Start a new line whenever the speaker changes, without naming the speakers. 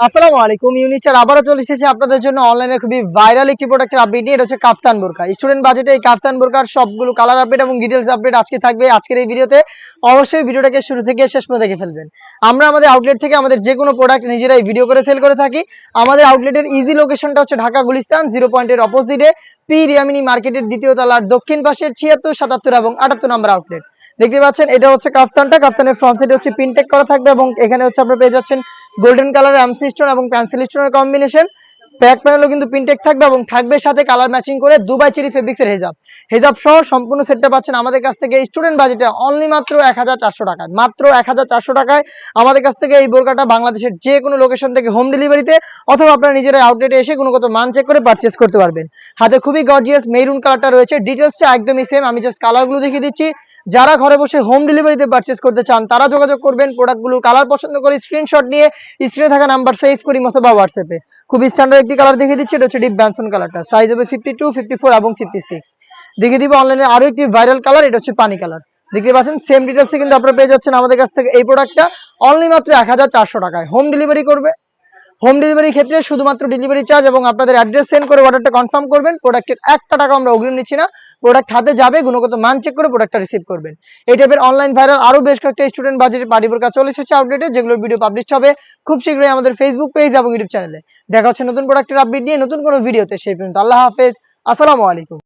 আসসালামু আলাইকুম ইউনিস্টার আবারও চলে এসেছে আপনাদের জন্য অনলাইনে খুবই ভাইরাল একটি প্রোডাক্টের আপডেট নিয়ে। এটা হচ্ছে কাফতান বোরকা। স্টুডেন্ট বাজেটে এই কাফতান বোরকার সবগুলো কালার আপডেট এবং ডিটেইলস আপডেট আজকে থাকবে আজকের এই ভিডিওতে। অবশ্যই ভিডিওটাকে শুরু থেকে শেষ পর্যন্ত দেখে ফেলবেন। আমরা আমাদের আউটলেট থেকে আমাদের যে কোনো প্রোডাক্ট নিজেরাই ভিডিও করে সেল করে থাকি। আমাদের আউটলেটের ইজি লোকেশনটা হচ্ছে ঢাকা গুলিস্তান 0 পয়েন্টের অপোজিটে পি রিয়ামিনি মার্কেটের দ্বিতীয় তলার দক্ষিণ পাশের 76, 77 এবং 78 নম্বর আউটলেট। দেখতে পাচ্ছেন এটা হচ্ছে কাফতানটা। কাফতানের ফ্রন্ট সাইডে হচ্ছে পিনটেক করা থাকবে এবং এখানে হচ্ছে আপনারা পেয়ে যাচ্ছেন গোল্ডেন কালারের এমসি স্টোন এবং পেন্সিল স্টোনের কম্বিনেশন। ব্যাক প্যানেলও কিন্তু পিনটেক থাকবে এবং থাকবে সাথে কালার ম্যাচিং করে দুবাই চেরি ফেব্রিক্সের হেজাব সহ সম্পূর্ণ সেটটা পাচ্ছেন আমাদের কাছ থেকে স্টুডেন্ট বাজেটে অনলি মাত্র 1400 টাকায়। মাত্র 1400 টাকায় আমাদের কাছ থেকে এই বোরকাটা বাংলাদেশের যে কোনো লোকেশন থেকে হোম ডেলিভারিতে অথবা আপনারা নিজেরাই আউটলেটে এসে গুণগত মান চেক করে পারচেজ করতে পারবেন। হাতে খুবই গর্জিয়াস মেরুন কালারটা রয়েছে। ডিটেলসটা একদমই সেম, আমি জাস্ট কালারগুলো দেখিয়ে দিচ্ছি। যারা ঘরে বসে হোম ডেলিভারিতে পারচেজ করতে চান তারা যোগাযোগ করবেন। প্রোডাক্টগুলো কালার পছন্দ করে স্ক্রিনশট নিয়ে স্ক্রিনে থাকা নাম্বার সেভ করি অথবা হোয়াটসঅ্যাপে। খুবই স্ট্যান্ডার্ড একটি কালার দেখিয়ে দিচ্ছি। এটা হচ্ছে ডিপ ব্যানসন কালারটা। সাইজ হবে 52, 54 এবং 56। দেখিয়ে দিব অনলাইনে আরো একটি ভাইরাল কালার। এটা হচ্ছে পানি কালার। দেখতে পাচ্ছেন সেম ডিটেলসে কিন্তু আপনারা পেয়ে যাচ্ছেন আমাদের কাছ থেকে এই প্রোডাক্টটা অনলি মাত্র 1400 টাকায়। হোম ডেলিভারি করবে। হোম ডেলিভারির ক্ষেত্রে শুধুমাত্র ডেলিভারি চার্জ এবং আপনাদের অ্যাড্রেস সেন্ড করে অর্ডারটা কনফার্ম করবেন। প্রোডাক্টের 1 টাকা আমরা অগ্রিম নিচ্ছি না। প্রোডাক্ট হাতে যাবে, গুণগত মান চেক করে প্রোডাক্টটা রিসিভ করবেন। এই টাইপের অনলাইন ভাইরাল আরো বেশ কয়েকটা স্টুডেন্ট বাজেটের পার্টি বোরকা চলে এসেছে আপডেটে, যেগুলোর ভিডিও পাবলিশ হবে খুব শীঘ্রই আমাদের ফেসবুক পেজ এবং ইউটিউব চ্যানেলে। দেখা হচ্ছে নতুন প্রোডাক্টের আপডেট নিয়ে নতুন কোনো ভিডিওতে। সেই পর্যন্ত আল্লাহ হাফেজ, আসসালামু আলাইকুম।